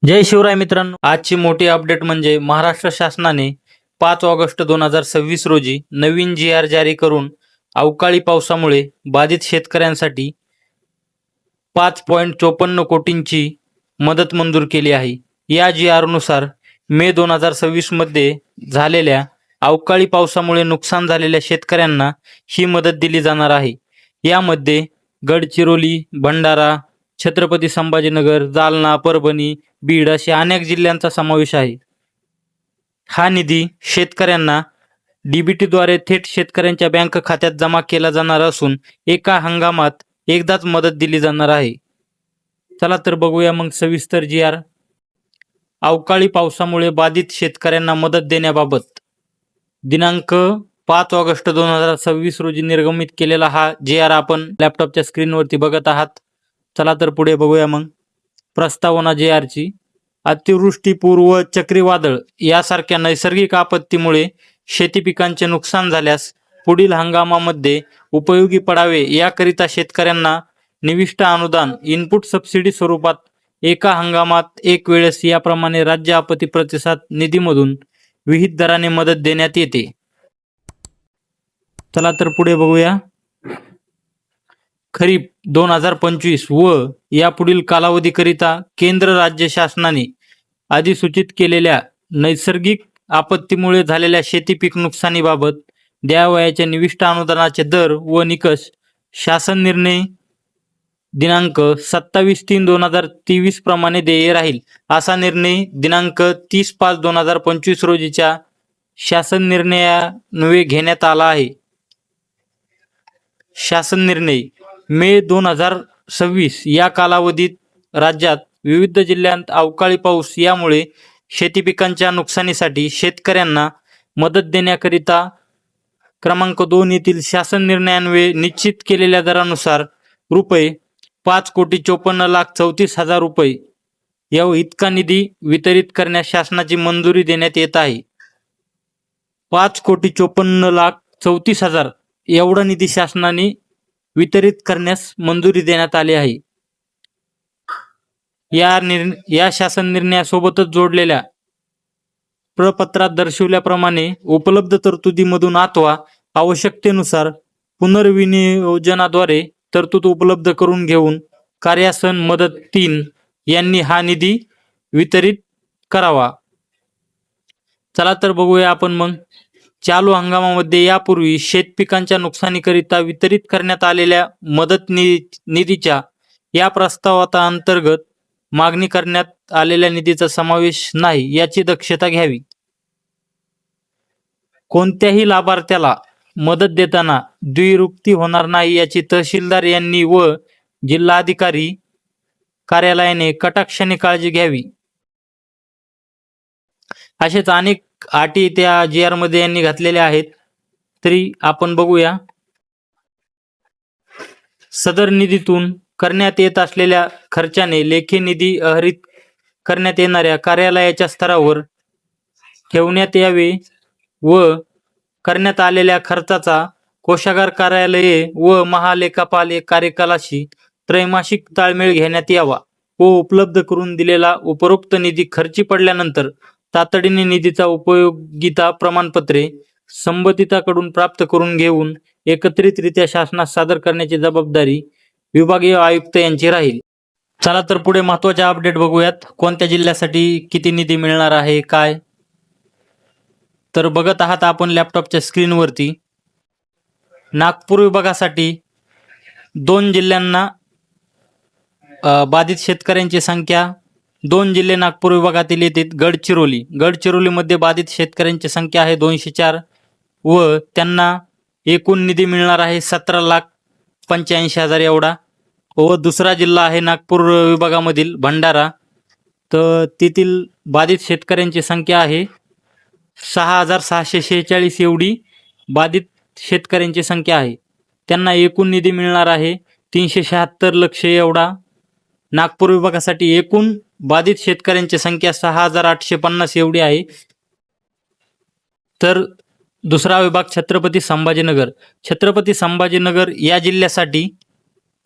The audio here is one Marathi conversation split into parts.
जय शिवराय मित्रांनो, आजची मोठी अपडेट म्हणजे महाराष्ट्र शासनाने 5 ऑगस्ट 2026 रोजी नवीन जी आर जारी करून अवकाळी पावसामुळे बाधित शेतकऱ्यांसाठी 5.54 कोटींची मदत मंजूर केली आहे. या जी नुसार मे 2026 मध्ये झालेल्या अवकाळी पावसामुळे नुकसान झालेल्या शेतकऱ्यांना ही मदत दिली जाणार आहे. यामध्ये गडचिरोली, भंडारा, छत्रपती संभाजीनगर, जालना, परभणी, बीड अशा अनेक जिल्ह्यांचा समावेश आहे. हा निधी शेतकऱ्यांना डीबीटीद्वारे थेट शेतकऱ्यांच्या बँक खात्यात जमा केला जाणार असून एका हंगामात एकदाच मदत दिली जाणार आहे. चला तर बघूया मग सविस्तर जी.आर. अवकाळी पावसामुळे बाधित शेतकऱ्यांना मदत देण्याबाबत दिनांक 5 ऑगस्ट 2026 रोजी निर्गमित केलेला हा जी.आर. आपण लॅपटॉपच्या स्क्रीनवरती बघत आहात. चला तर पुढे बघूया मग प्रस्तावना जी.आर.ची. अतिवृष्टी, पूर व चक्रीवादळ यासारख्या नैसर्गिक आपत्तीमुळे शेती पिकांचे नुकसान झाल्यास पुढील हंगामामध्ये उपयोगी पडावे याकरिता शेतकऱ्यांना निविष्ट अनुदान इनपुट सबसिडी स्वरूपात एका हंगामात एक वेळेस याप्रमाणे राज्य आपत्ती प्रतिसाद निधीमधून विहित दराने मदत देण्यात येते. चला तर पुढे बघूया. खरीप 2025 व यापुढील कालावधीकरिता केंद्र राज्य शासनाने अधिसूचित केलेल्या नैसर्गिक आपत्तीमुळे झालेल्या शेती पीक नुकसानीबाबत द्यावयाच्या निविष्ट अनुदानाचे दर व निकष शासन निर्णय दिनांक 27/3/2023 प्रमाणे देय राहील. असा निर्णय दिनांक 30/5/2025 रोजीच्या शासन निर्णयान्वये घेण्यात आला आहे. शासन निर्णय मे 2026 या कालावधीत राज्यात विविध जिल्ह्यांत अवकाळी पाऊस यामुळे शेती पिकांच्या नुकसानीसाठी शेतकऱ्यांना मदत देण्याकरिता क्रमांक 2 येथील शासन निर्णयान्वये निश्चित केलेल्या दरानुसार रुपये 5,54,34,000 रुपये इतका निधी वितरित करण्यास शासनाची मंजुरी देण्यात येत आहे. 5,54,34,000 एवढा निधी शासनाने वितरित करण्यास मंजुरी देण्यात आली आहे. या शासन निर्णयासोबतच जोडलेल्या प्रपत्रात दर्शवल्याप्रमाणे उपलब्ध तरतुदीमधून अथवा आवश्यकतेनुसार पुनर्विनियोजनाद्वारे तरतूद उपलब्ध करून घेऊन कार्यासन मदत 3 यांनी हा निधी वितरित करावा. चला तर बघूया आपण मग चालू हंगामामध्ये यापूर्वी शेतपिकांच्या नुकसानीकरिता वितरित करण्यात आलेल्या मदत निधीच्या या प्रस्तावाता अंतर्गत मागणी करण्यात आलेल्या निधीचा समावेश नाही याची दक्षता घ्यावी. कोणत्याही लाभार्थ्याला मदत देताना द्विरुक्ती होणार नाही याची तहसीलदार यांनी व जिल्हाधिकारी कार्यालयाने कटाक्षाने काळजी घ्यावी. असेच अनेक अटी त्या जी.आर. मध्ये यांनी घातलेल्या आहेत. तरी आपण बघूया. सदर निधीतून करण्यात येत असलेल्या खर्चाने लेखी निधी आहरित करण्यात येणाऱ्या कार्यालयाच्या स्तरावर ठेवण्यात यावे व करण्यात आलेल्या खर्चाचा कोषागार कार्यालये व महालेखापाल कार्यकालाशी त्रैमासिक ताळमेळ घेण्यात यावा व उपलब्ध करून दिलेला उपरोक्त निधी खर्ची पडल्यानंतर तातडीने निधीचा उपयोगिता प्रमाणपत्रे संबंधिताकडून प्राप्त करून घेऊन एकत्रितरित्या शासनास सादर करण्याची जबाबदारी विभागीय आयुक्त यांची राहील. चला तर पुढे महत्त्वाचे अपडेट बघूयात. कोणत्या जिल्ह्यासाठी किती निधी मिळणार आहे काय, तर बघत आहात आपण लॅपटॉपच्या स्क्रीनवरती. नागपूर विभागासाठी 2 जिल्ह्यांना बाधित शेतकऱ्यांची संख्या 2 जिल्हे नागपूर विभागातील येतील. गडचिरोलीमध्ये बाधित शेतकऱ्यांची संख्या आहे 204 व त्यांना एकूण निधी मिळणार आहे 17,85,000 एवढा. व दुसरा जिल्हा आहे नागपूर विभागामधील भंडारा, तर तेथील बाधित शेतकऱ्यांची संख्या आहे 6,646 एवढी बाधित शेतकऱ्यांची संख्या आहे. त्यांना एकूण निधी मिळणार आहे 376 लक्ष एवढा. नागपूर विभागासाठी एकूण बाधित शेतकऱ्यांची संख्या 6,850 एवढी आहे. तर दुसरा विभाग छत्रपती संभाजीनगर या जिल्ह्यासाठी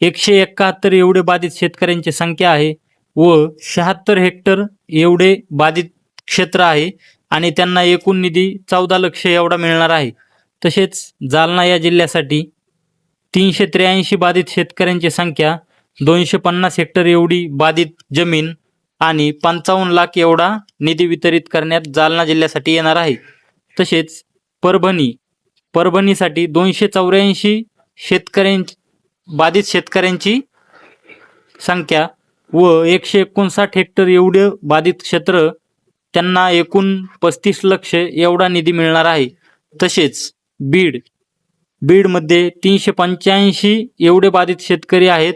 171 एवढे बाधित शेतकऱ्यांची संख्या आहे. व 76 हेक्टर एवढे बाधित क्षेत्र आहे आणि त्यांना एकूण निधी 14 लक्ष एवढा मिळणार आहे. तसेच जालना या जिल्ह्यासाठी 383 बाधित शेतकऱ्यांची संख्या, 250 हेक्टर एवढी बाधित जमीन आणि 55 लाख एवढा निधी वितरित करण्यात जालना जिल्ह्यासाठी येणार आहे. तसेच परभणीसाठी 284 बाधित शेतकऱ्यांची संख्या व 159 हेक्टर एवढे बाधित क्षेत्र, त्यांना एकूण 35 लक्ष एवढा निधी मिळणार आहे. तसेच बीडमध्ये 385 एवढे बाधित शेतकरी आहेत,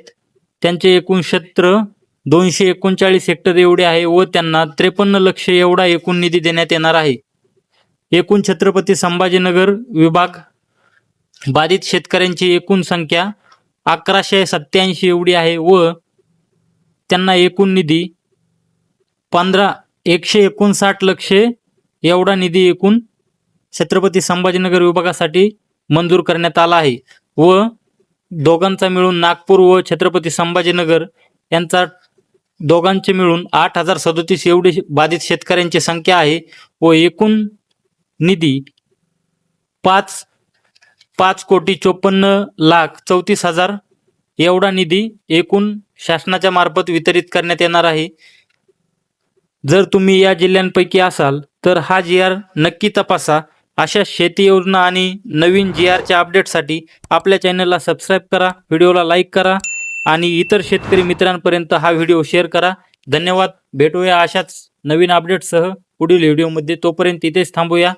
त्यांचे एकूण क्षेत्र 239 हेक्टर एवढे आहे व त्यांना 53 लक्ष एवढा एकूण निधी देण्यात येणार आहे. एकूण छत्रपती संभाजीनगर विभाग बाधित शेतकऱ्यांची एकूण संख्या 1187 एवढी आहे व त्यांना एकूण निधी 159 लक्ष एवढा निधी एकूण छत्रपती संभाजीनगर विभागासाठी मंजूर करण्यात आला आहे व दोघांचा मिळून नागपूर व छत्रपती संभाजीनगर यांचा दोघांचे मिळून 8037 एवढी बाधित शेतकऱ्यांची संख्या आहे व एकूण निधी 5,54,34,000 एवढा निधी एकूण शासनाच्या मार्फत वितरित करण्यात येणार आहे. जर तुम्ही या जिल्ह्यांपैकी असाल तर हा GR नक्की तपासा. अशा शेती योजना आणि नवीन GRच्या अपडेटसाठी आपल्या चॅनलला सबस्क्राईब करा, व्हिडिओला लाईक करा आणि इतर शेतकरी मित्रांपर्यंत हा व्हिडिओ शेअर करा. धन्यवाद. भेटूया अशाच नवीन अपडेटसह पुढील व्हिडिओमध्ये. तोपर्यंत इथेच थांबूया.